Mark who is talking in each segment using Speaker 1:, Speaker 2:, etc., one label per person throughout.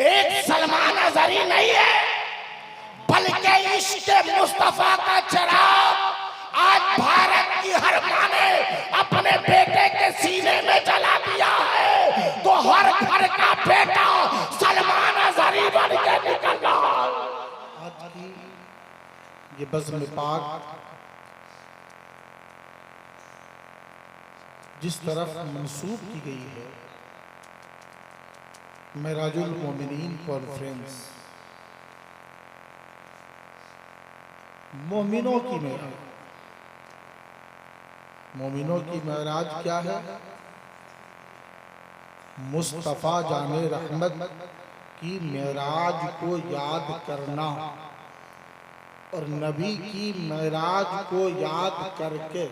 Speaker 1: एक सलमान अजहरी नहीं है, बल्कि इश्क़े मुस्तफा का चिराग आज भारत की हर माँ ने अपने बेटे के सीने में जला दिया है। तो हर घर का बेटा सलमान अजहरी बन के निकल रहा है।
Speaker 2: आज की ये बज़्म पाक जिस तरफ मंसूब की गई है, मेराजुल मोमिनीन कॉन्फ्रेंस, मोमिनों की मेराज। मोमिनों की मेराज क्या है? मुस्तफ़ा जाने रहमत की मेराज को याद करना और नबी की मेराज को याद करके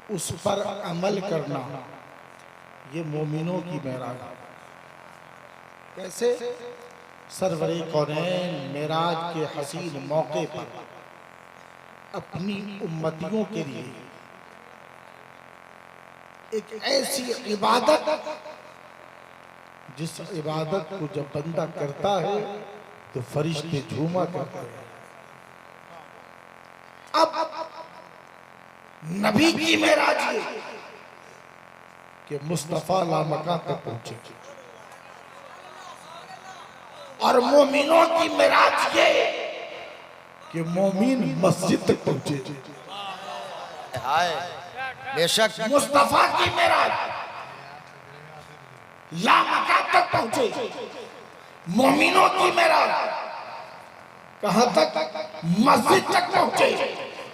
Speaker 2: उस पर अमल करना, ये मोमिनों की मेराज है। कैसे? सरवरे कौनैन मेराज के हसीन मौके पर अपनी उम्मतियों के लिए एक ऐसी इबादत, जिस इबादत को जब बंदा करता है तो फरिश्ते झूमा करते हैं। अब
Speaker 1: नबी की मेराज ये
Speaker 2: कि मुस्तफ़ा लामका तक पहुंचे,
Speaker 1: और मोमिनों की मेराज ये
Speaker 2: कि मोमिन मस्जिद तक पहुंचे।
Speaker 3: बेशक
Speaker 1: मुस्तफा की मेराज लामका तक पहुंचे। मोमिनों की मेराज
Speaker 2: कहां तक?
Speaker 1: मस्जिद तक पहुंचे।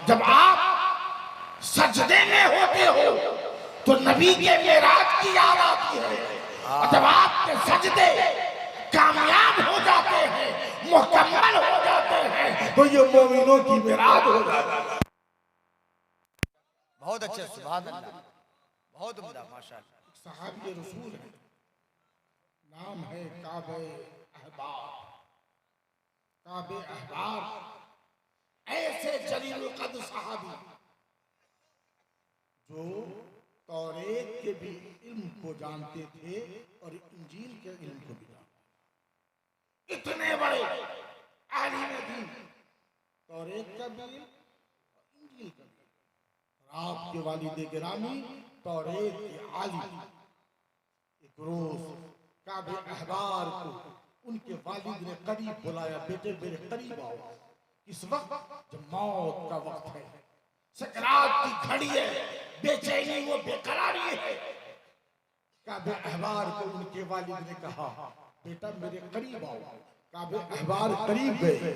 Speaker 1: जब आप सजदे में होते हो तो नबी के मेराज की याद आती है, और जब आपके सजदे कामयाब हो जाते हैं, मुकम्मल हो जाते हैं,
Speaker 2: तो ये मोमिनों की मेराज हो जाता है।
Speaker 3: बहुत अच्छे, सुभान अल्लाह, बहुत उम्दा, माशाअल्लाह।
Speaker 2: सहाबी रसूल है, नाम है काबे अहबार। काबे अहबार
Speaker 1: ऐसे जलील कद्र सहाबी
Speaker 2: जो तौरेत के भी इल्म को जानते थे और इंजील के इल्म को भी जानते थे।
Speaker 1: इतने बड़े आलिम दीन,
Speaker 2: तौरेत का भी इल्म और इंजील का भी। आपके वालिद गिरामी तौरेत के आलिम। एक रोज काबे अहबार को उनके वालिद ने करीब बुलाया, बेटे मेरे करीब आओ। इस वक्त जब मौत का वक्त है,
Speaker 1: सकरात की घड़ी है, बेचैनी वो बेकरारी है।
Speaker 2: काबे अहबार को उनके वालिद ने कहा, बेटा मेरे करीब आओ। काबे अहबार करीब गए,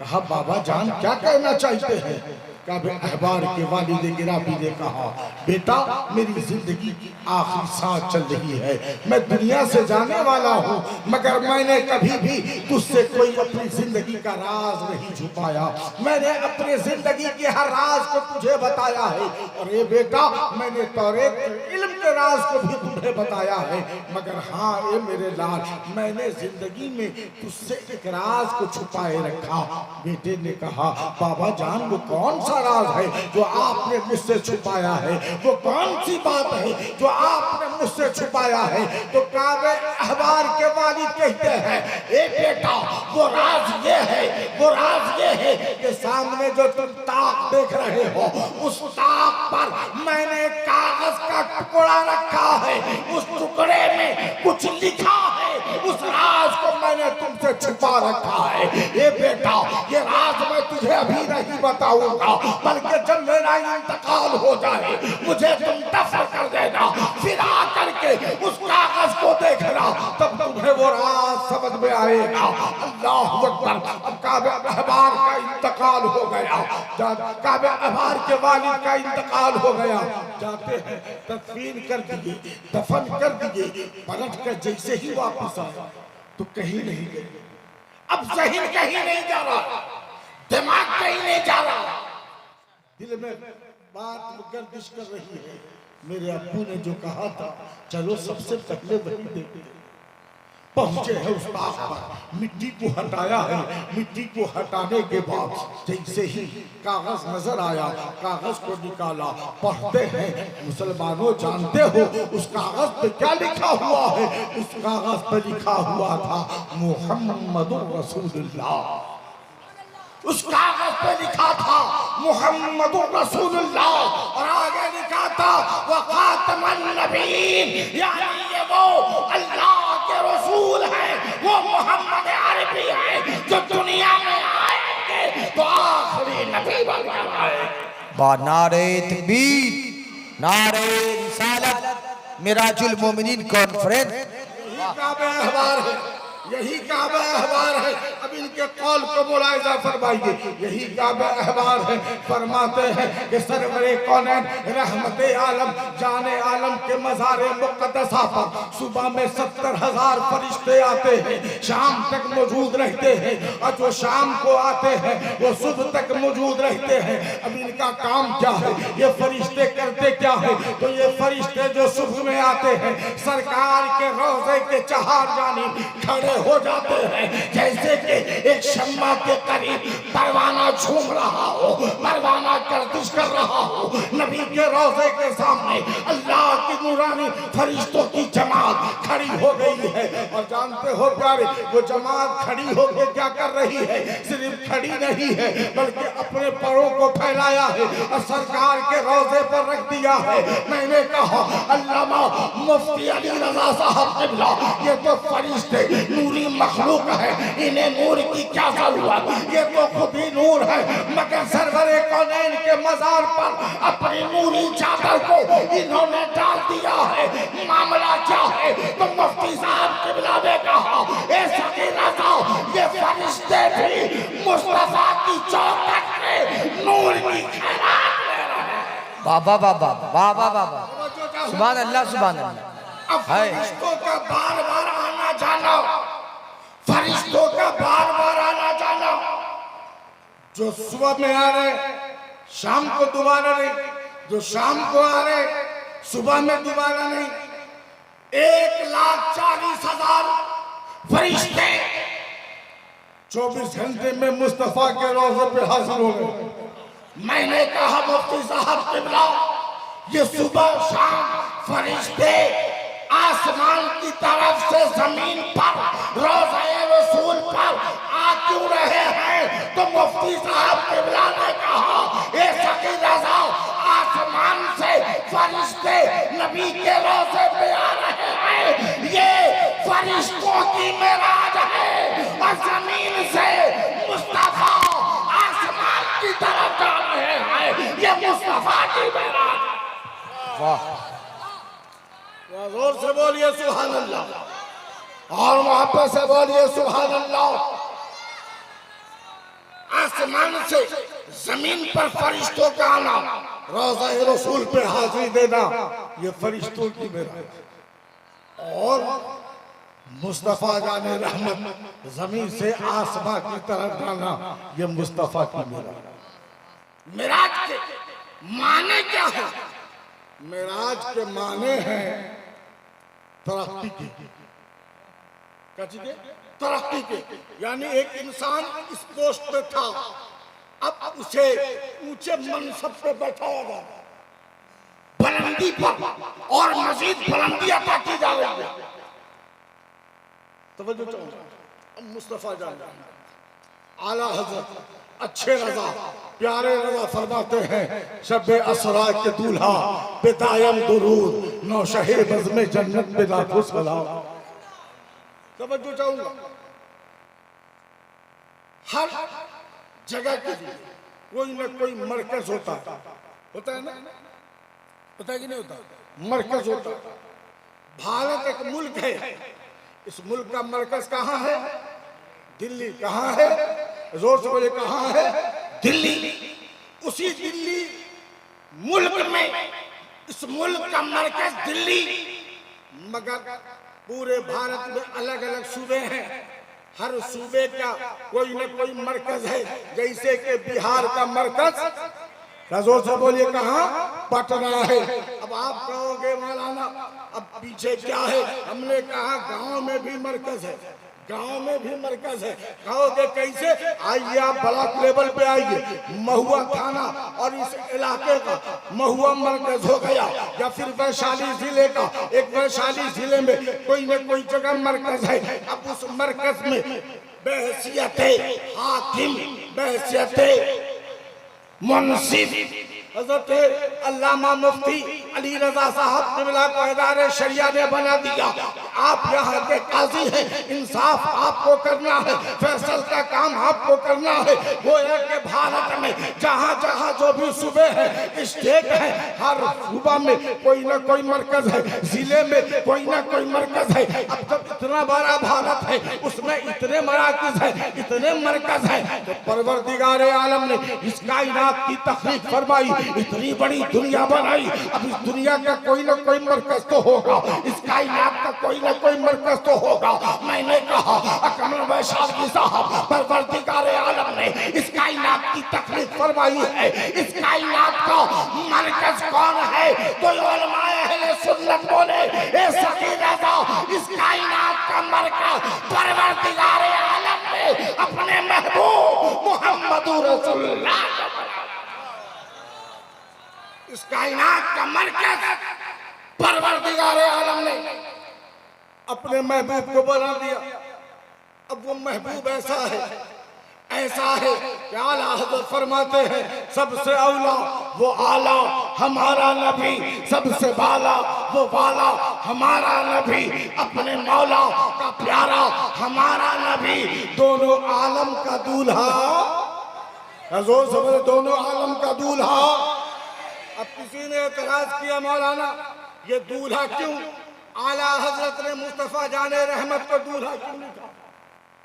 Speaker 2: कहा बाबा जान क्या कहना चाहते हैं? काबे अहबार के वालिद गिरामी ने कहा, बेटा मेरी जिंदगी की आखिरी सांस चल रही है, मैं दुनिया से जाने वाला हूँ, मगर मैंने कभी भी तुझसे कोई अपनी जिंदगी का राज नहीं छुपाया। मैंने अपनी जिंदगी के हर राज को तुझे बताया है, और ये बेटा मैंने तौरेत के इल्म के राज को भी तुझे बताया है, मगर हाँ ये मेरे लाल, मैंने जिंदगी में तुझसे एक राज को छुपाए रखा। बेटे ने कहा, बाबा जान वो कौन सा राज है जो आपने मुझसे छुपाया है? वो कौन सी बात है जो आपने मुझसे छुपाया है? तो काबे अहबार के वालिद कहते हैं,
Speaker 1: ए बेटा वो राज ये है, वो राज ये है
Speaker 2: कि सामने जो तुम ताक देख रहे हो,
Speaker 1: उस ताक पर मैंने कागज का टुकड़ा रखा है, उस टुकड़े में कुछ लिखा है, उस राज को मैंने तुमसे छुपा रखा है।
Speaker 2: ये बेटा ये राज मैं तुझे अभी नहीं बताऊंगा, बल्कि जब मेरा इंतकाल हो जाए
Speaker 1: मुझे तुम दफन कर देना, फिर आकर के उस कागज को देखना,
Speaker 2: तब तुम्हें वो राज समझ में आएगा। अल्लाह अकबर। अब काबे अहबार का इंतकाल हो गया, काबे अहबार के वालिद का इंतकाल हो गया। जाते हैं तदफीन कर दिए, दफन कर दिए, पलट कर जैसे ही वापस आए तो कहीं नहीं गए।
Speaker 1: अब ज़हन कहीं नहीं जा रहा, दिमाग कहीं नहीं जा रहा,
Speaker 2: दिल में बात गर्दिश कर रही है। मेरे अब्बू ने जो कहा था चलो सबसे पहले वही देखते, पहुंचे हैं उस बाग पर, मिट्टी को हटाया है। मिट्टी को हटाने के बाद जैसे ही कागज नजर आया, कागज को निकाला, पढ़ते हैं। मुसलमानों जानते हो उस कागज पे क्या लिखा हुआ है? उस कागज पे लिखा हुआ था मुहम्मदुर रसूलुल्लाह। उस कागज पे लिखा था मुहम्मदुर रसूलुल्लाह और आगे लिखा था वखातमन नबीय्यीन, यानी ये वो अल्लाह के रसूल हैं, वो मोहम्मद अरबी हैं जो दुनिया में आएंगे तो आखिरी नबी बनकर आएंगे।
Speaker 3: नारे तकबीर, नारे रिसालत, मिराजुल मोमिनीन कॉन्फ्रेंस।
Speaker 2: यही काबे अहबार है, यही काबा अहबार है। अब इनके कौल को मुलाहिजा फरमाइए। यही काबा अहबार है, फरमाते हैं कि सरवरे कौनैन रहमते आलम जाने आलम के मज़ारे मुक़द्दसा पर सुबह में 70,000 फरिश्ते आते हैं, शाम तक मौजूद रहते हैं, और जो शाम को आते हैं वो सुबह तक मौजूद रहते हैं। अब इनका काम क्या है? ये फरिश्ते करते क्या है? तो ये फरिश्ते जो सुबह में आते हैं सरकार के रोज़े के चहार जानिब खड़े हो जाते हैं, जैसे कि एक शम्मा के करीब परवाना झूम रहा हो, परवाना गर्दिश कर रहा हो। नबी के रोज़े के सामने अल्लाह की नूरानी फरिश्तों की जमात खड़ी हो गई है। और जानते हो प्यारे, वो जमात खड़ी होकर क्या कर रही है? सिर्फ खड़ी नहीं है बल्कि अपने पैरों को फैलाया है और सरकार के रोज़े पर रख दिया है। मैंने कहा अल्लामा मुफ्ती अली रज़ा साहब क़िबला, ये तो फरिश्ते नूरी मखलूक है, इन्हें नूर की क्या जरूरत? ये तो खुद ही नूर है, मगर सरवरे कौनैन के मज़ार पर अपनी नूरी चादर को इन्होंने डाल दिया है। मामला क्या है? तो मुफ्ती साहब क़िबला ने कहा ए सगीर रज़ा, ये फरिश्ते भी मुस्तफा की चौखट में नूर की खैरात ले रहे हैं।
Speaker 3: बाबा बाबा बाबा बाबा, सुभान अल्लाह सुभान अल्लाह।
Speaker 2: अब फरिश्तों का बार बार आना जाना, फरिश्तों का बार बार आना जाना, जो सुबह में आ रहे शाम को दोबारा नहीं, जो शाम को आ रहे सुबह में दोबारा नहीं। 1,40,000 फरिश्ते 24 घंटे में मुस्तफा के रोज़े पे हाजिर हो गए। मैंने कहा मुफ्ती साहब क़िबला, ये सुबह शाम फरिश्ते आसमान की तरफ से जमीन पर रोज़े रसूल पर आ क्यों रहे हैं? तो मुफ्ती साहब क़िबला ने कहा ए सगीर रज़ा, आसमान से फरिश्ते नबी के रोज़े पे आ रहे हैं, ये फरिश्तों की मेराज है, और जमीन से मुस्तफा आसमान की तरफ जा रहे हैं, ये मुस्तफा की मेराज।
Speaker 3: वाह,
Speaker 2: जोर से बोलिए सुभान अल्लाह, और मोहब्बत से बोलिए सुभान अल्लाह। आसमान से जमीन पर फरिश्तों का आना, रोज़े रसूल पे हाजिरी देना, ये फरिश्तों की मेराज। और मुस्तफा जाने रहमत जमीन से आसमां की तरफ जाना, ये मुस्तफा की मेराज। मेराज के माने क्या है? मेराज के माने हैं तरक्की के, तरक्की के, यानी एक इंसान इस पोस्ट पे था, अब उसे ऊंचे मनसब पे बैठाया गया, बुलंदी पर, और मजीद बुलंदी अता की जा रही है। तवज्जो चाहूंगा, अब मुस्तफा जान आला हजरत अच्छे रज़ा प्यारे रज़ा फरमाते हैं शब असरा के दूल्हा बेदायम दुरूद नौशहे बज़्म जन्नत पे लाखों सलाम। तवज्जो चाहूंगा, हर जगह के लिए कोई न कोई मरकज होता है ना? होता है कि नहीं होता? मरकज होता है। भारत एक मुल्क है, इस मुल्क का मरकज कहाँ है? दिल्ली। कहाँ है? जोर से बोले कहाँ है? दिल्ली। उसी दिल्ली मुल्क में, इस मुल्क का मरकज दिल्ली, मगर पूरे भारत में अलग अलग सूबे हैं, हर सूबे का कोई न कोई मरकज है। जैसे कि बिहार का मरकज, जोर से बोलिए कहाँ? पटना है। अब अब आप कहोगे मौलाना अब पीछे क्या है? हमने कहा गांव में भी मरकज है, गांव में भी मरकज है। कहोगे कैसे? आइए आप ब्लॉक लेवल पे आइए, महुआ थाना और इस इलाके का महुआ मरकज हो गया, या फिर वैशाली जिले का एक वैशाली जिले में कोई न कोई जगह मरकज है। अब उस मरकज में बहैसियत हाकिम, बहैसियत मुंसिफ हजरत अल्लामा मुफ्ती अली रजा साहब क़िबला को इदारे शरिया ने बना दिया। आप यहाँ के काजी हैं, इंसाफ आपको करना है, फैसल का काम आपको करना है। वो एक के भारत में जहाँ जहाँ जो भी सूबे हैं, स्टेट है, हर सूबा में कोई ना कोई मरकज है, जिले में कोई ना कोई मरकज है। अब जब इतना बड़ा भारत है, उसमें इतने मराकज है, इतने मरकज है, तो परवरदिगार आलम ने इस कायनात की तखलीक फरमाई, इतनी बड़ी दुनिया बनाई। अब इस दुनिया का कोई ना कोई मरकज तो होगा, इस कायनात का कोई ना कोई मरकज तो होगा। मैंने कहा अकमल वैशाली साहब, परवरदिगार आलम ने इस कायनात की तखलीक फरमाई है, इस कायनात का मरकज कौन है? तो उलमाए अहले सुन्नत बोले ए सखी रज़ा, इस कायनात का मरकज परवरदिगार आलम ने अपने महबूब मुहम्मद रसूलुल्लाह, इस कायनात का मरकज परवरदिगार आलम ने अपने महबूब को बना दिया। अब वो महबूब ऐसा है कि आला हज़रत फरमाते हैं सबसे औला वो आला हमारा नबी, सबसे बाला वो वाला हमारा नबी, अपने मौला का प्यारा हमारा नबी, दोनों आलम का दूल्हा, जोर से बोले दोनों आलम का दूल्हा। अब किसी ने एतराज किया मौलाना ये दूल्हा क्यों? आला हजरत ने मुस्तफा जाने रहमत को दूल्हा क्यों लिखा?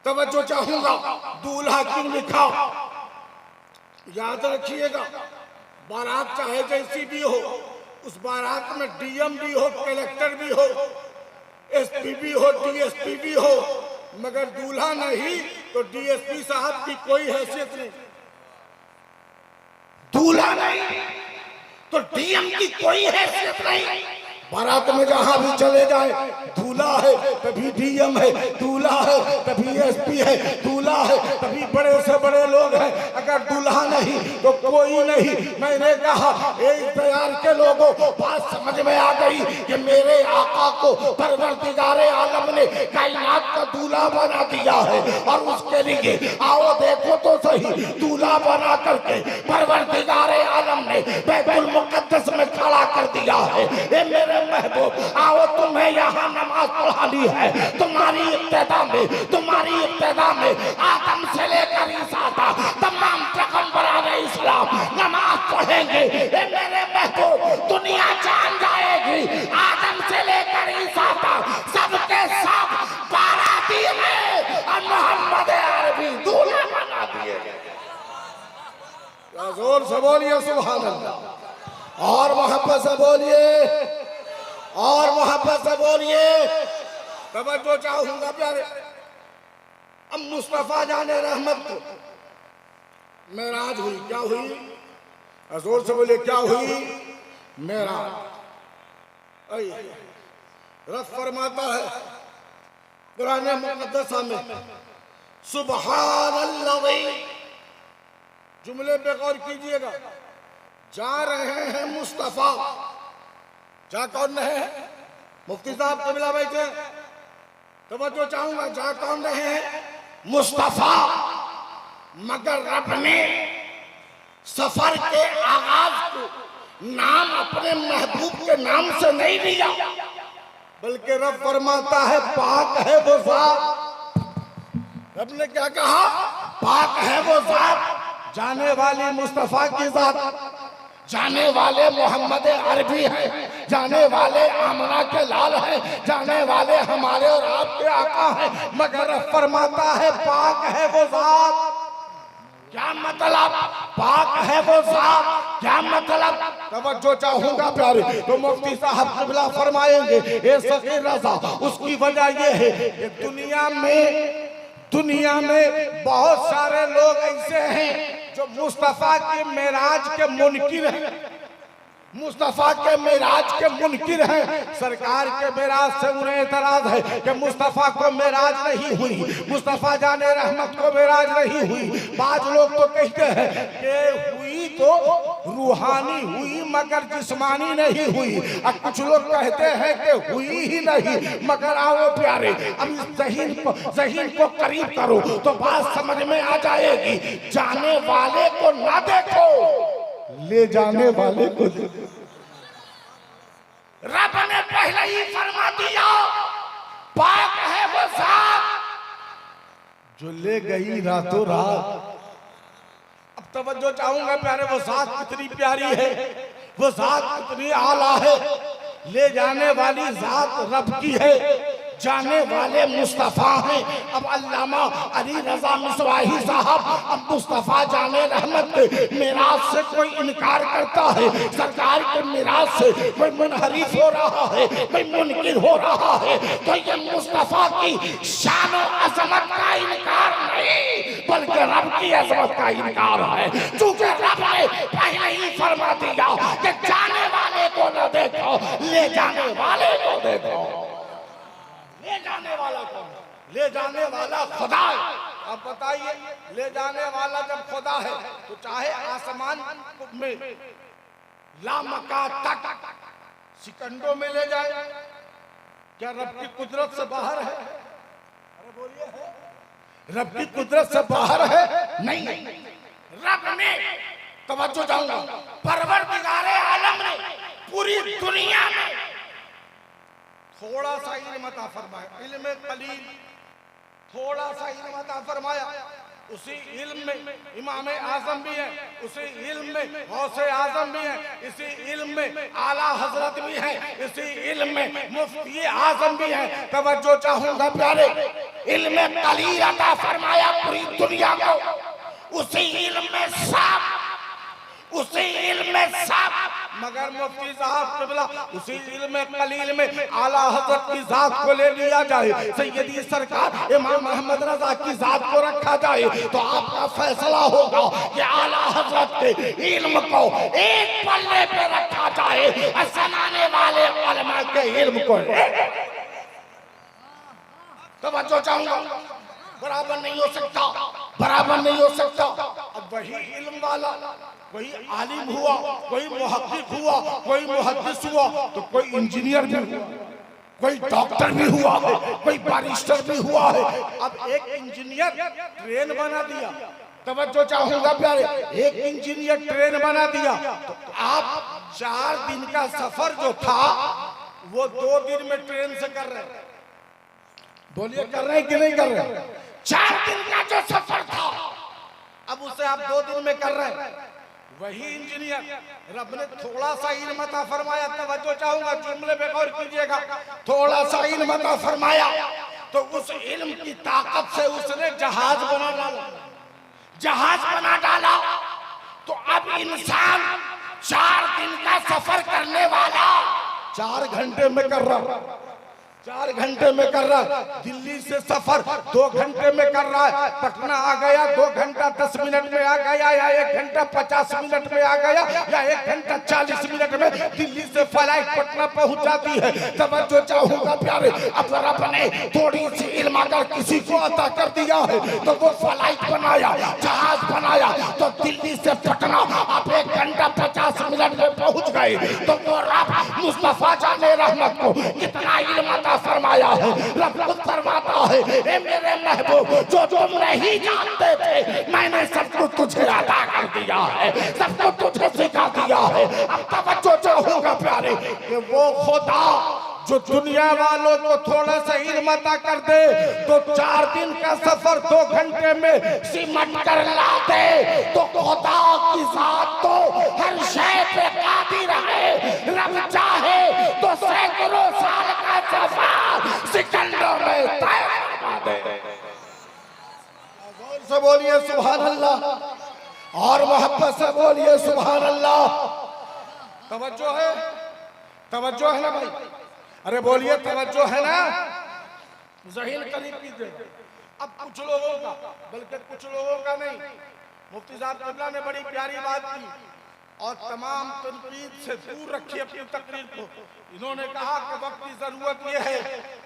Speaker 2: तवज्जो चाहूंगा, दूल्हा क्यों लिखा? याद रखिएगा, बारात चाहे जैसी भी हो, उस बारात में डीएम भी हो, कलेक्टर भी हो, एसपी भी हो, डीएसपी भी हो, मगर दूल्हा नहीं तो डीएसपी साहब की कोई हैसियत नहीं। दूल्हा नहीं तो डीएम की कोई हैसियत नहीं। बारात में जहां भी चले जाए, दूल्हा है तभी डीएम है, दूल्हा है तभी एसपी है, दूल्हा है तभी बड़े से बड़े लोग हैं, अगर दूल्हा नहीं तो कोई नहीं। मैंने कहा एक तैयार के लोगों बात समझ में आ गई कि मेरे आका को परवरदिगार आलम ने कायनात का दूल्हा बना दिया है, और उसके लिए आओ देखो तो सही, दूल्हा बना करके परवरदिगार आलम ने बैतुल मुकद्दस में खड़ा कर दिया है। ये मेरे महबूब, आओ तुम्हें यहाँ नमाज पढ़ानी है। तुम्हारी इब्तिदा में आदम से लेकर ईसा तक तमाम पैगंबरान इस्लाम नमाज पढ़ेंगे। ये मेरे महबूब, दुनिया जान जाएगी आदम से लेकर ईसा तक सबके सब बाराती हैं, और मोहम्मद अरबी दूल्हा बना दिए। जोर से बोलिए सुभान अल्लाह, और मोहब्बत से बोलिए, और मोहब्बत से बोलिए। तवज्जो चाहूंगा प्यारे। अब मुस्तफा जाने रहमत को मेराज हुई, क्या हुई? जोर से बोलिए क्या हुई? मेराज। रब फरमाता है कुरान मुक़द्दसा में, सुबहानल्लाह, जुमले पे गौर कीजिएगा, जा रहे हैं मुस्तफा, जा कौन रहे हैं? मुफ्ती साहब क़िबला बैठे, तवज्जो चाहूंगा, जा कौन रहे हैं? मुस्तफा। मगर रब ने सफर के आगाज को नाम अपने महबूब के नाम से नहीं लिया, बल्कि रब फरमाता है पाक है वो ज़ात। रब ने क्या कहा? पाक है वो ज़ात, जाने वाली मुस्तफा की ज़ात, जाने वाले मोहम्मद अरबी हैं, जाने वाले आमना के लाल हैं, जाने वाले हमारे और आपके आका हैं, मगर फरमाता है पाक है वो ज़ात। क्या मतलब? पाक है वो ज़ात, क्या मतलब? तवज्जो चाहूंगा प्यारे, तो मुफ्ती साहब क़िबला फरमाएंगे ए सखी रज़ा, उसकी वजह ये है कि दुनिया में बहुत सारे लोग ऐसे हैं जो मुस्तफा के मेराज के मुनकिर हैं। मुस्तफा के मेराज के मुनकिर हैं। सरकार के मेराज से उन्हें एतराज है कि मुस्तफा को मेराज नहीं हुई, मुस्तफा जाने रहमत को मेराज नहीं हुई। बाज लोग तो कहते हैं कि हुई तो रूहानी हुई मगर जिस्मानी नहीं हुई, और कुछ लोग कहते हैं कि हुई ही नहीं मगर आओ प्यारे अब इस ज़हीन को करीब करो तो बात समझ में आ जाएगी। जाने वाले को ना देखो, ले जाने वाले को
Speaker 1: रब ने पहले ही फरमा दिया, पाक है वो ज़ात
Speaker 2: जो ले गई रातों रात। अब तवज्जो चाहूंगा प्यारे, वो ज़ात कितनी प्यारी है, वो ज़ात कितनी आला है। ले जाने वाली ज़ात रब की है, जाने वाले मुस्तफ़ा हैं। अब अल्लामा अली रज़ा मिसवाही साहब अब मुस्तफ़ा जाने रहमत के मिराज से कोई इनकार करता है, सरकार के मिराज से कोई मुनहरिफ हो रहा है, कोई मुनकिर हो रहा है, तो ये मुस्तफ़ा की शान और अज़मत का इनकार नहीं बल्कि रब की अज़मत का इनकार है। चूंकि रब ने पहले ही फरमा दिया कि जाने वाले को न देखो, ले जाने वाले को देखो। ले जाने वाला कौन? ले जाने वाला खुदा है। अब बताइए, ले जाने वाला जब खुदा है तो चाहे आसमान में लामका तक सिकंडों में ले जाए, क्या रब की कुदरत से बाहर है? अरे बोलिए, रब की कुदरत से बाहर है? नहीं,
Speaker 1: रब ने तवज्जो चाहूंगा, परवरदिगारे आलम ने पूरी दुनिया में
Speaker 2: थोड़ा सा इल्म अता फरमाया, इल्म कलील थोड़ा सा इल्म अता फरमाया। उसी इल्म में इमाम आजम भी है, उसी इल्म में गौसे आजम भी है, इसी इल्म में आला हजरत भी है, इसी इल्म में मुफ्ती आजम भी है। तवज्जो चाहूंगा प्यारे,
Speaker 1: इल्म कलील अता फरमाया पूरी दुनिया को, उसी इल्म में साफ, उसी इल्म में साफ,
Speaker 2: मगर मुफ्ती साहब क़िबला उसी इल्म कलील में आला हजरत की जात को ले लिया जाए, सैयदी सरकार इमाम मोहम्मद रजा की जात को रखा जाए, तो आपका फैसला होगा कि आला हजरत के इल्म को एक पल्ले पे रखा जाए और ज़माने वाले उलमा के इल्म को तवज्जो चाहूंगा, बराबर नहीं हो सकता, बराबर नहीं हो सकता। अब वही इल्म वाला कोई आलिम हुआ, कोई मुहक्किक हुआ, कोई मुहद्दिस हुआ, तो कोई इंजीनियर भी हुआ, कोई डॉक्टर भी हुआ है, कोई बैरिस्टर भी हुआ है। अब एक इंजीनियर ट्रेन बना दिया, तवज्जो चाहूंगा प्यारे, एक इंजीनियर ट्रेन बना दिया, तो आप 4 दिन का सफर जो था वो 2 दिन में ट्रेन से कर रहे हैं। बोलिए, कर रहे हैं कि नहीं कर रहे?
Speaker 1: 4 दिन का जो सफर था
Speaker 2: अब उसे आप 2 दिन में कर रहे हैं। वही इंजीनियर रब ने थोड़ा सा इल्म अता फरमाया, तवज्जो चाहूंगा, जुमले पे गौर कीजिएगा, थोड़ा सा इल्म अता फरमाया तो उस इल्म की ताकत से उसने जहाज बना डाला,
Speaker 1: जहाज बना डाला। तो अब इंसान 4 दिन का सफर करने वाला
Speaker 2: 4 घंटे में कर रहा, 4 घंटे में कर रहा। दिल्ली से सफर 2 घंटे में कर रहा है, पटना आ गया 2 घंटा 10 मिनट में आ गया, या 1 घंटा 50 मिनट में आ गया, या 1 घंटा 40 मिनट में दिल्ली से फ्लाइट पटना पहुंच जाती है। तवज्जो चाहूंगा प्यारे, अब रब ने थोड़ी सी इल्म अगर किसी को अता कर दिया है तो वो फ्लाइट बनाया, जहाज बनाया, तो दिल्ली से पटना आप 1 घंटा 50 मिनट में पहुंच गए। तो वो रब मुस्तफा जाने रहमत को कितना इल्म फरमाया है। रब खुद फरमाता है, ए मेरे महबूब, जो तुम नहीं जानते थे मैंने सब कुछ तुझे अता कर दिया है, सब कुछ तुझे सिखा दिया है। अब तवज्जो चाहूंगा प्यारे कि वो खुदा जो दुनिया वालों को थोड़ा सा इल्म अता कर दे तो 4 दिन का सफर 2 घंटे में सिमट कर लाते, तो खुदा की जात तो हर शय पे कादिर है। रब चाहे तो सैकड़ों साल का सफर सेकंडों में तय करवा दे। जोर से बोलिए सुभान अल्लाह, और मोहब्बत से बोलिए सुभान अल्लाह। तवज्जो है, तवज्जो है ना भाई? अरे बोलिए, तवज्जो है ना? ज़हीन करीब कीजिए। अब कुछ लोगों का, बल्कि कुछ लोगों का नहीं, मुफ्ती साहब क़िबला ने बड़ी प्यारी बात की और तमाम तनकीद से दूर रखिए अपनी तकरीर को। इन्होंने कहा कि वक्त की जरूरत यह है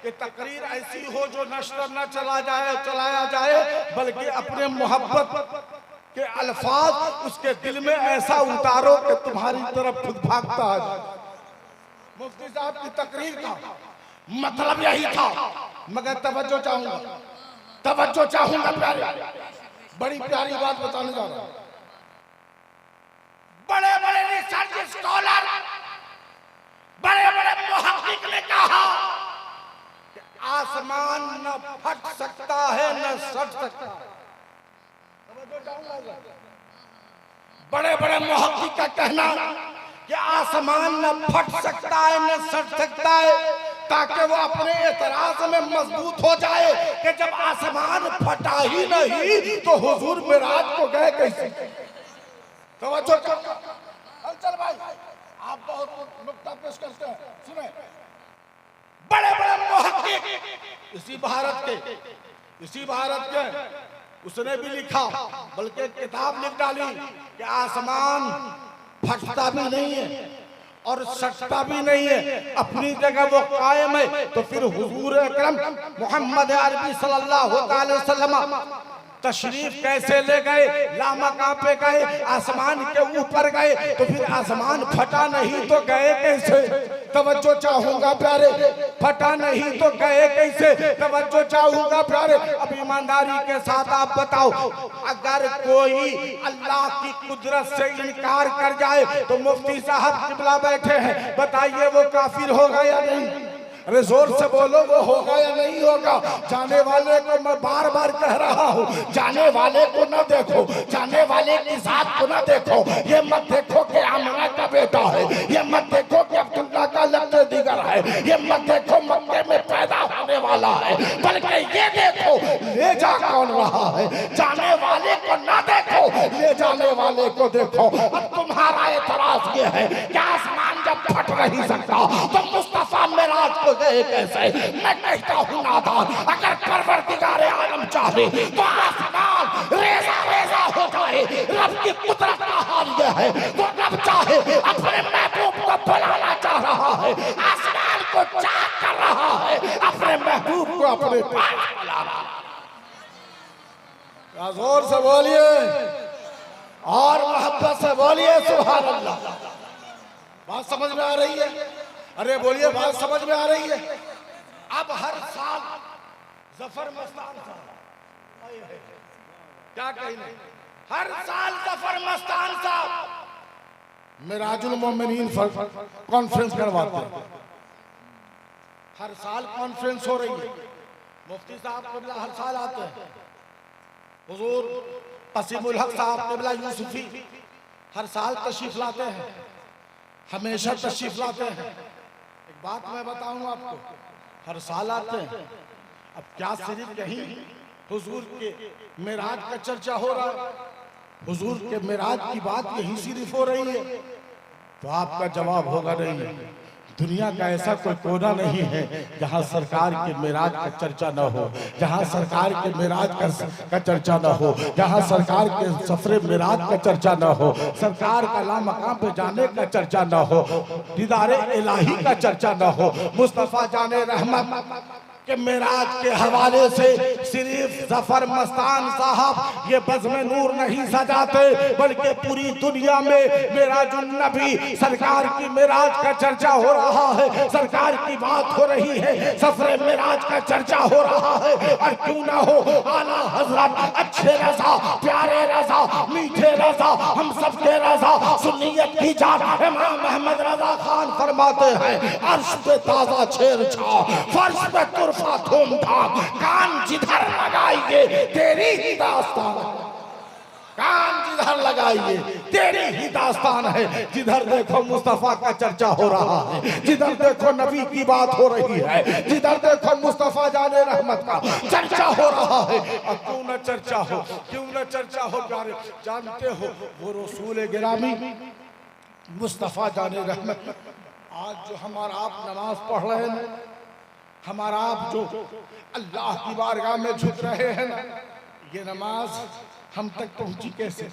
Speaker 2: कि तकरीर ऐसी हो जो नश्र न चलाया जाए, बल्कि अपने मोहब्बत के अल्फाज उसके दिल में ऐसा उतारो कि तुम्हारी तरफ खुद भागता है। मुफ्ती साहब की तकरीर का मतलब यही था, मगर तवज्जो चाहूंगा प्यारे, बड़ी प्यारी बात बताने जा रहा हूं।
Speaker 1: बड़े बड़े रिसर्च स्कॉलर, बड़े बड़े मुहक्किक ने कहा
Speaker 2: कि आसमान न फट सकता है न सट सकता है।
Speaker 1: बड़े बड़े मुहक्किक का कहना
Speaker 2: कि आसमान न फट सकता है न सट सकता है, ताकि वो अपने एतराज में मजबूत हो जाए कि जब आसमान फटा ही नहीं तो हुजूर मिराज को गए कैसे। तवज्जो चल भाई, आप बहुत नुक्ता पेश करते हैं, सुने।
Speaker 1: बड़े बड़े मुहक्किक
Speaker 2: इसी भारत के उसने भी लिखा, बल्कि किताब लिख डाली कि आसमान फटता भी नहीं है और सटता भी नहीं है, अपनी जगह वो कायम है। तो फिर हुजूर अकरम मोहम्मद अरबी सल्लल्लाहु अलैहि वसल्लम तशरीफ कैसे ले गए, लामका पे गए, आसमान के ऊपर गए, तो फिर आसमान फटा नहीं तो गए कैसे। तवज्जो चाहूंगा प्यारे, फटा नहीं तो गए कैसे। तवज्जो चाहूंगा प्यारे, अब ईमानदारी के साथ आप बताओ, अगर कोई अल्लाह की कुदरत से इनकार कर जाए तो मुफ्ती साहब किबला बैठे हैं, बताइए वो काफिर होगा या नहीं। अरे जोर से बोलो, वो होगा या नहीं होगा। जाने वाले को मैं बार बार कह रहा हूँ, जाने वाले को न देखो, जाने वाले की जात को न देखो। ये मत देखो कि आमना का बेटा है, ये मत देखो कि अब्दुल्ला का लफ्ज़ दिगर है, ये मत देखो मक्के में पैदा होने वाला है, बल्कि ये देखो ले जा कौन रहा है। जाने वाले को न देखो, ले जाने वाले को देखो। अब तुम्हारा एतराज ये है कि आसमान जब फट नहीं सकता तो मुस्तफा मेराज को गए कैसे। मैं कहता हूँ नादान, अगर परवरदिगार आलम चाहे तो आसमान रेजा रेजा हो जाए। रब की कुदरत का हाल यह है, तो रब चाहे अपने महबूब को बुलाना चाह रहा है, आसमान को चाक कर रहा है, अपने महबूब को अपने पास बुला रहा है। जोर से बोलिए और मोहब्बत से बोलिए सुभान अल्लाह। बात समझ में आ रही है? अरे बोलिए, बात समझ में आ रही है? अब हर साल जफर मस्तान साहब, क्या कहने, हर साल जफर मस्तान साहब मिराजुल मोमिनीन कॉन्फ्रेंस करवाते हैं। हर साल कॉन्फ्रेंस हो रही है, मुफ्ती साहब क़िबला हर साल आते हैं, हुजूर क़सीमुल हक साहब क़िबला यूसुफी हर साल तशरीफ लाते हैं, हमेशा तशरीफ लाते हैं। एक बात मैं बताऊं आपको, हर साल आते हैं। अब क्या सिर्फ यहीं हुजूर के मेराज का चर्चा हो रहा है, हुजूर के मेराज की बात यहीं सिर्फ हो रही है, तो आपका जवाब होगा नहीं। दुनिया का ऐसा कोई कोना नहीं है जहां सरकार के मेराज का चर्चा न हो, जहां सरकार के मेराज का चर्चा न हो, जहां सरकार के सफरे मेराज का चर्चा न हो, सरकार का लामकाम पे जाने का चर्चा न हो, दीदारे इलाही का चर्चा न हो, मुस्तफा जाने रहमत के मेराज के हवाले से सिर्फ जफर मस्तान साहब ये बज़्म नूर नहीं सजाते, बल्कि पूरी दुनिया में मेराजुन नबी सरकार की मेराज का चर्चा हो रहा है, सरकार की बात हो रही है, सफरे मेराज का चर्चा हो रहा है। और क्यों ना हो, आला हजरत अच्छे रजा, प्यारे रजा, मीठे रजा, हम सबके रजा, सुन्नियत की जान इमाम अहमद रजा खान फरमाते हैं, अर्श पे ताजा छेड़ छाओ, फर्श पे तुरफा धूमधाम, कान जिधर लगाइए तेरी ही दास्तान, कान जिधर लगाइए तेरी ही दास्तान है। जिधर देखो मुस्तफा का चर्चा हो रहा है, जिधर देखो नबी की बात हो रही है, जिधर देखो मुस्तफा जाने रहमत का चर्चा हो रहा है। और क्यों न चर्चा हो, क्यों न चर्चा हो प्यारे, जानते हो वो रसूल गिरामी मुस्तफा जाने रहमत, आज जो हमारा आप नमाज पढ़ रहे हैं, हमारा आप जो अल्लाह की बारगाह में झुक रहे हैं, ये नमाज हम तक पहुंची कैसे?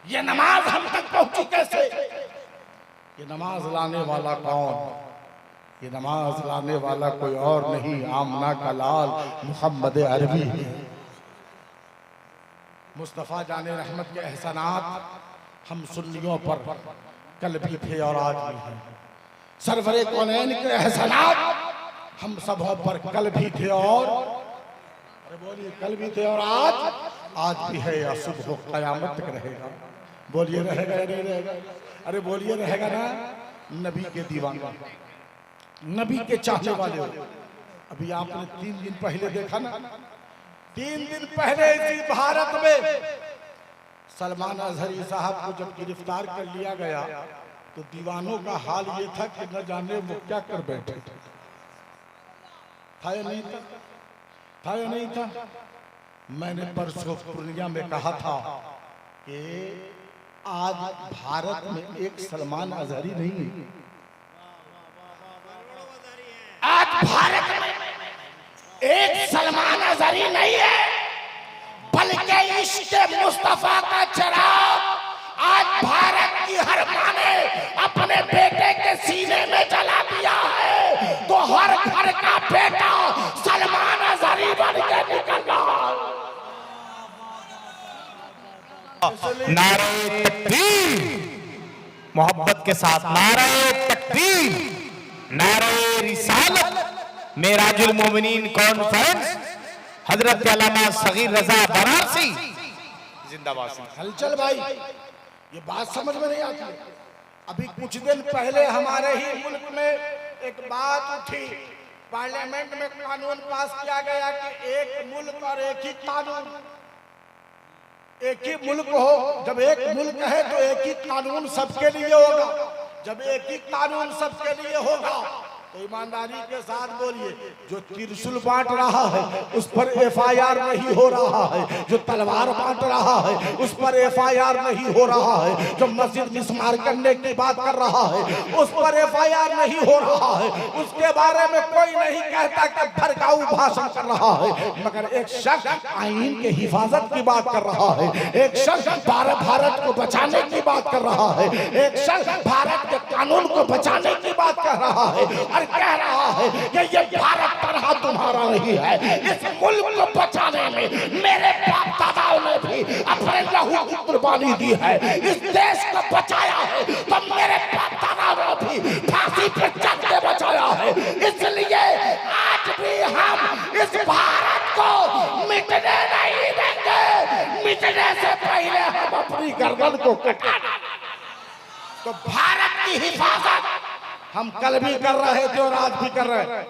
Speaker 1: ये नमाज हम तक पहुंची कैसे?
Speaker 2: ये नमाज लाने वाला कौन? ये नमाज लाने वाला कोई और नहीं, आमना का लाल मोहम्मद अरबी है। मुस्तफ़ा जाने रहमत के एहसानात हम सुन्नियों पर कल भी थे और आज भी हैं। सरवरे कौनैन के एहसानात हम सबों पर कल भी थे और अरे बोलिए कल भी थे और आज भी है या सुबह क़यामत तक रहेगा। बोलिए रहेगा या नहीं रहेगा? अरे बोलिए रहेगा ना। नबी के दीवाना, नबी के चाहने वाले हो। अभी आपने 3 दिन पहले देखा ना, 3 दिन पहले इसी भारत में सलमान अजहरी साहब को जब गिरफ्तार कर लिया गया तो दीवानों का हाल ये था कि न जाने वो क्या कर बैठे थे। था या नहीं था? था या नहीं था? मैंने परसों पूर्णिया में कहा था कि आज भारत में एक सलमान अजहरी नहीं है।
Speaker 1: आज भारत में एक सलमान अजहरी नहीं है, बल्कि इश्क़ मुस्तफा का चिराग आज भारत की हर मां ने अपने बेटे के सीने में जला दिया है। तो हर घर का बेटा सलमान अजहरी बन के निकल रहा है।
Speaker 4: नारे तकबीर, मोहब्बत के साथ नारे तकबीर, नारे रिसालत। मेराजुल मोमिनीन कॉन्फ्रेंस हजरत अल्लामा सगीर रजा बनारसी जिंदाबाद।
Speaker 2: हलचल भाई, ये बात समझ में नहीं आती। अभी कुछ दिन पहले हमारे ही मुल्क में एक बात उठी, पार्लियामेंट में कानून पास किया गया कि एक मुल्क और एक ही कानून, एक ही मुल्क हो। जब एक मुल्क है तो एक ही कानून सबके लिए होगा। जब एक ही कानून सबके लिए होगा तो ईमानदारी के साथ बोलिए, जो त्रिशूल बांट रहा है उस पर एफआईआर नहीं हो रहा है, जो तलवार बांट रहा है उस पर एफआईआर नहीं हो रहा है, जो मस्जिद मिस्मार करने की बात कर रहा है उस पर एफआईआर नहीं हो रहा है, उसके बारे में कोई नहीं कहता कि भड़काऊ भाषण कर रहा है। मगर एक शख्स आईन के हिफाजत की बात कर रहा है, एक शख्स भारत को बचाने की बात कर रहा है, एक शख्स भारत के कानून को बचाने की बात कर रहा है, कह रहा है कि ये भारत तरह तुम्हारा नहीं है। इस मुल्क को बचाने में मेरे बाप दादाओं ने भी अपने लहू की कुर्बानी दी है। इस देश को बचाया है तो मेरे बाप दादाओं ने भी फांसी पर चढ़ के बचाया है। इसलिए आज भी हम इस भारत को मिटने नहीं देंगे। मिटने से पहले हम अपनी गर्दन को कटाना। तो भारत की हिफाजत हम कल भी कर रहे थे और आज भी कर रहे हैं।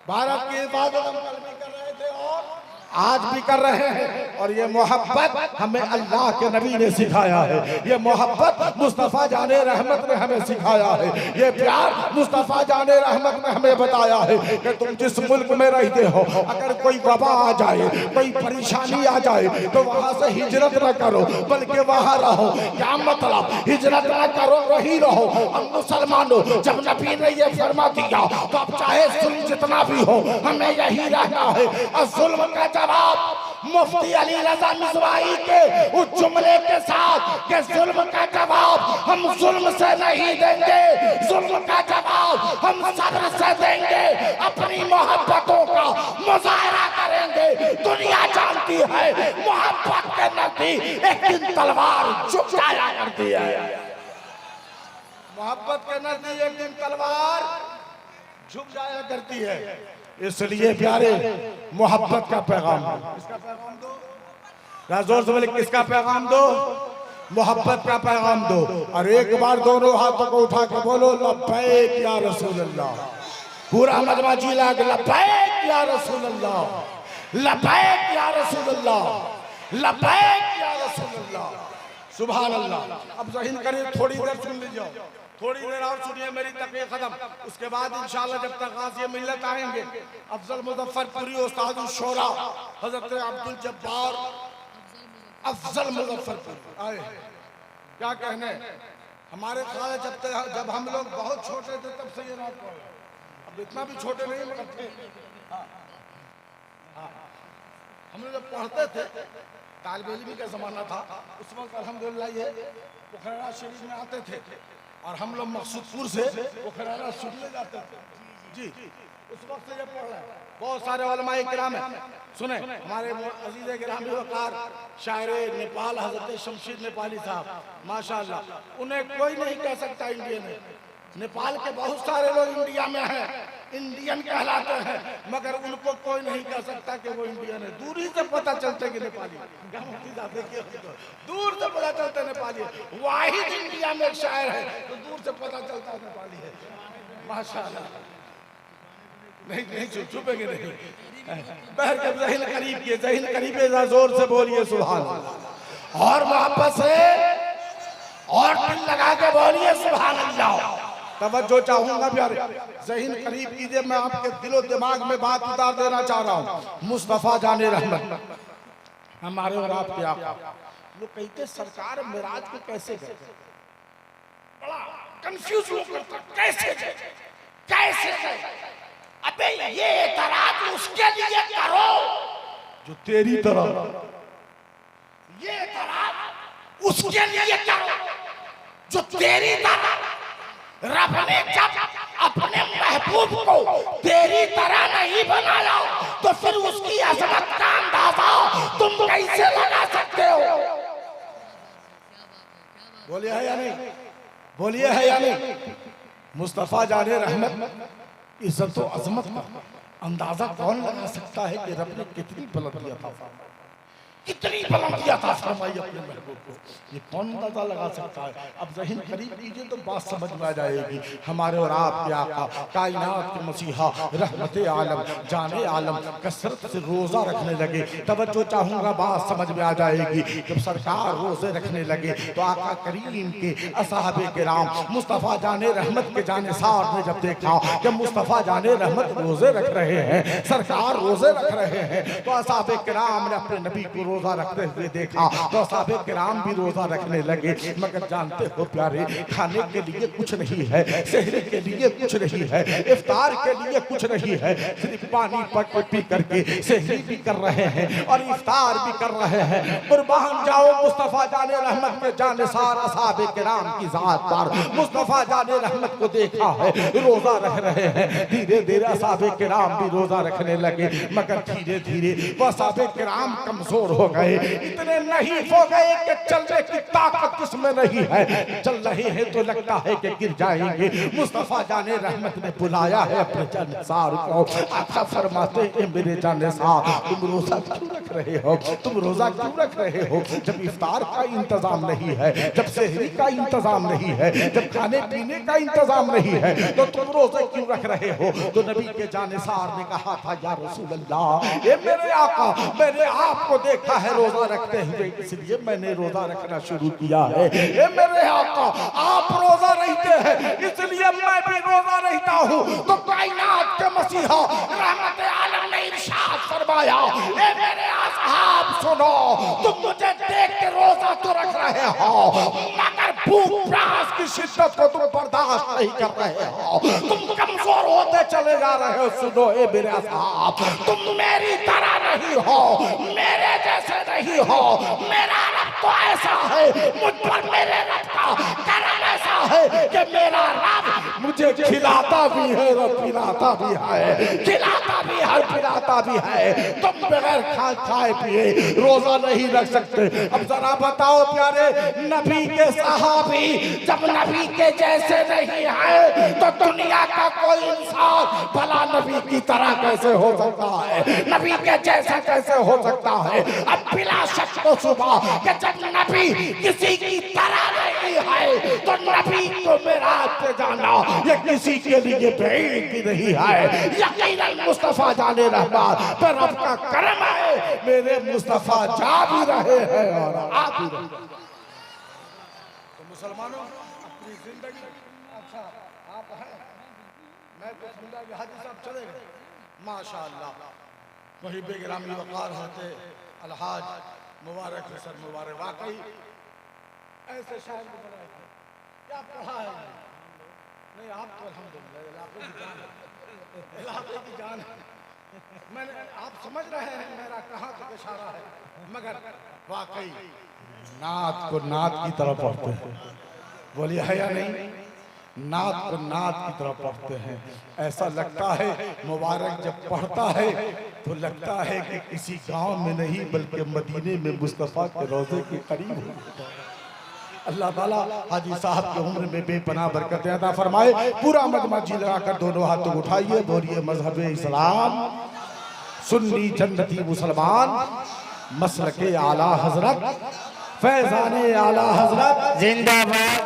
Speaker 2: भारत की हिफाजत हम कल भी कर रहे थे और आज भी कर रहे हैं। और ये मोहब्बत हमें अल्लाह के नबी ने सिखाया है, ये मोहब्बत मुस्तफ़ा जाने रहमत ने हमें सिखाया है, ये प्यार मुस्तफ़ा जाने रहमत ने हमें बताया है कि तुम जिस मुल्क में रहते हो अगर कोई वबा आ जाए, कोई परेशानी आ जाए तो वहाँ से हिजरत न करो बल्कि वहाँ रहो। क्या मतलब? हिजरत न करो, वही रहो। हम मुसलमानों जब नबी ने ये फरमा दिया तो अब चाहे जुल्म जितना भी हो हमें यही रहना है। और जुल्म का जवाब मुफ्ती अली रजा मिज़वाई के उस जुमले के साथ कि जुल्म का जवाब हम जुल्म से नहीं देंगे, जुल्म का जवाब हम सब्र से देंगे, अपनी मोहब्बतों का मुजाहरा करेंगे। दुनिया जानती है मोहब्बत के नजदीक एक दिन तलवार झुक जाया करती है। मोहब्बत के नजदीक एक दिन तलवार झुक जाया करती है। इसलिए प्यारे मोहब्बत का पैगाम दो। किसका पैगाम दो? जोर से बोले, किसका पैगाम दो? मोहब्बत का पैगाम दो। और एक बार दोनों हाथों को उठा के बोलो लब्बैक या रसूल अल्लाह। पूरा मजमा जिला के लब्बैक या रसूल अल्लाह, लब्बैक या रसूल अल्लाह, लब्बैक या रसूल अल्लाह। सुभान अल्लाह। अब ज़हीन करिए, थोड़ी देर सुन लीजिए, थोड़ी देर और सुनिए मेरी तकरीर खत्म। उसके बाद इंशाअल्लाह जब तक गाज़ी मिल्लत आएंगे अफजल मुज़फ्फरपुरी उस्ताद शोरा हजरत अब्दुल जब्बार अफजल मुज़फ्फरपुरी आए। क्या कहने, हमारे ख्याल जब हम लोग बहुत छोटे थे तब से ये रात को, अब इतना भी छोटे नहीं मगर थे। हम लोग जब पढ़ते थे, तालिब इल्मी का जमाना था, उस वक्त अल्हम्दुलिल्लाह ये पोखराना शरीफ में आते थे और हम लोग मकसूदपुर से पोखराना सुनने जाते थे जी। उस वक्त से ये पढ़ रहे हैं। बहुत सारे उलमाए किराम हैं, सुने हमारे अजीज गिरामी वकार शायर नेपाल हजरत शमशीर नेपाली साहब, माशाअल्लाह, उन्हें कोई नहीं कह सकता इंडियन है। नेपाल के बहुत सारे लोग इंडिया में हैं, इंडियन कहलाते हैं, मगर उनको कोई नहीं कह सकता कि वो इंडियन है। दूरी से पता चलते कि नेपाली, दूर से पता चलता नेपाली है। वाहिद इंडिया में एक शायर है तो दूर से पता चलता है नेपाली है, माशाअल्लाह। नहीं छुपेंगे नहीं, बहर के जहीन करीब के जहीन करीब जोर से बोलिए सुभान अल्लाह, और मोहब्बत से और दिल लगा के बोलिए सुभान अल्लाह। तवज्जो चाहूंगा प्यारे, जहीन करीब कीजिए, मैं आपके दिलो दिमाग में बात उतार देना चाह रहा हूँ। मुस्तफा जाने रहमत हमारे और आपके आका, लोग कहते सरकार मिराज को कैसे गए, बड़ा कंफ्यूज लोग करते कैसे गए, कैसे गए। अबे ये एतराज उसके लिए करो जो तेरी तरह, ये एतराज उसके लिए करो जो तेरी तरह। रब ने जब अपने महबूब को तेरी तरह नहीं बनाया तो फिर उसकी अजमत का अंदाजा तुम कैसे लगा सकते हो? बोलिए है या नहीं, बोलिए है या नहीं। मुस्तफा जाने रहमत इज्जत और अजमत का अंदाजा कौन लगा सकता है कि रब ने कितनी बुलंदी अता फरमाई, कितनी बुलंदी अता फरमाई अपने महबूब को, ये कौन अंदाजा लगा सकता है? अब ज़हीन करीब कीजिए तो बात समझ में आ जाएगी। हमारे और आपके आका कायनात के मसीहा रहमत आलम जाने आलम कसरत से रोज़ा रखने लगे। तवज्जो चाहूँगा, बात समझ में आ जाएगी। जब सरकार रोज़े रखने लगे तो आका करीम के असहाबे किराम मुस्तफ़ा जाने रहमत के जानिसार ने जब देखा कि मुस्तफ़ा जाने रहमत रोज़े रख रहे हैं, सरकार रोज़े रख रहे हैं, तो असहाबे किराम ने अपने नबी को रोज़ा रखते हुए देखा तो असहाबे किराम भी रोज़ा रखने लगे। मगर जानते हो प्यारे, खाने के लिए कुछ नहीं है, सहरी के लिए कुछ नहीं है, इफ्तार के लिए कुछ नहीं है, सिर्फ पानी पी करके सहरी भी कर रहे हैं और इफ्तार भी कर रहे हैं। कुर्बान जाओ मुस्तफ़ा जाने रहमत के जानिसार असहाबे किराम की ज़ात पर। मुस्तफ़ा जाने रहमत को देखा है रोज़ा रख रहे हैं, धीरे धीरे असहाबे किराम भी रोज़ा रखने लगे। मगर धीरे धीरे वह असहाबे किराम कमजोर हो गए, इतने नहीं हो गए कि चलने की ताकत किसमें नहीं है, चल रहे हैं तो लगता है कि गिर जाएंगे। मुस्तफा जाने रहमत ने बुलाया है अपने जानिसार को। आका फरमाते हैं मेरे जानिसार तुम रोजा क्यों रख रहे हो, तुम रोजा क्यों रख रहे हो? जब इफ्तार का इंतजाम नहीं है, जब सहरी का इंतजाम नहीं है, जब खाने पीने का इंतजाम नहीं है, तो तुम रोजे क्यों रख रहे हो? तो नबी के जानिसार ने कहा था या रसूल अल्लाह, ये मेरे आका, मैंने आपको देखा है रोजा रखते हुए, इसलिए मैंने रोजा रखना शुरू किया है। ये मेरे आका, आप रोजा रहते हैं इसलिए मैं भी रोजा रहता हूँ। तो कायनात के मसीहा रहमत आलम ने इरशाद फरमाया, ए मेरे असहाब सुनो, तुम मुझे देख के रोजा तो रख रहे हो, मगर भूख प्यास की शिद्दत को तुम बर्दाश्त नहीं कर रहे हो, तुम कमजोर होते चले जा रहे हो। सुनो ए मेरे असहाब, तुम मेरी तरह नहीं हो, मेरे जैसे नहीं हो। मेरा रब तो ऐसा है, मुझ पर मेरे रब का करम ऐसा है कि मेरा रब मुझे खिलाता भी है और पिलाता भी है, खिलाता भी है पिलाता भी है। तुम बगैर खाए पिए रोजा नहीं रख सकते। अब जरा बताओ प्यारे, नबी के सहाबी जब नबी के जैसे नहीं है तो दुनिया का कोई इंसान भला नबी की तरह कैसे हो सकता है, नबी के जैसा कैसे हो सकता है? अब बिला शक तो सुबह कि जब नबी किसी की तरह नहीं है तो नबी को मेराज पे जाना ये किसी के लिए भेद भी नहीं है। यकीनन मुस्तफा जाने रहमत पर रब का करम है, मेरे मुस्तफा जा भी रहे हैं और आ भी रहे हैं। तो मुसलमानों अपनी जिंदगी, अच्छा आप हैं, मैं तो समझा हाजी साहब चले गए, माशाअल्लाह। वही बेगरामी वकार होते अलहाज मुबारक हसन मुबारक, वाकई ऐसे शायर को बनाए थे। क्या पढ़ा है? नहीं आप तो अल्हम्दुलिल्लाह इलाके की जान है, इलाके की जान है। मैंने आप समझ रहे हैं मेरा कहाँ तक इशारा है, मगर वाकई नात को नात की तरफ पढ़ते हैं। बोलिए है या नहीं? नात को नात की तरफ पढ़ते हैं। ऐसा लगता है मुबारक जब पढ़ता है तो लगता है कि किसी गांव में नहीं बल्कि मदीने में मुस्तफ़ा के रोज़े के करीब हो। अल्लाह ताला हाजी साहब की उम्र में बेपनाह बरकतें अता फरमाए। पूरा मजमा जी लगाकर दोनों हाथों को उठाइए, बोलिए मजहब इस्लाम, सुन्नी जन्नती मुसलमान, मसलके आला हजरत, फैजाने आला हजरत
Speaker 4: जिंदाबाद,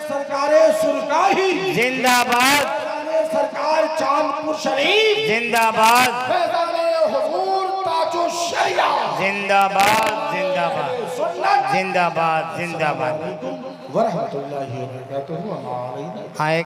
Speaker 2: सरकारे सुरकाही
Speaker 4: जिंदाबाद,
Speaker 2: सरकार चांदपुर शरीफ
Speaker 4: जिंदाबाद,
Speaker 2: फैजाने हुजूर ताजो शरिया
Speaker 4: जिंदाबाद, जिंदाबाद, जिंदाबाद, जिंदाबाद।
Speaker 2: वरहमतुल्लाहि व बरकातुहू।
Speaker 4: आए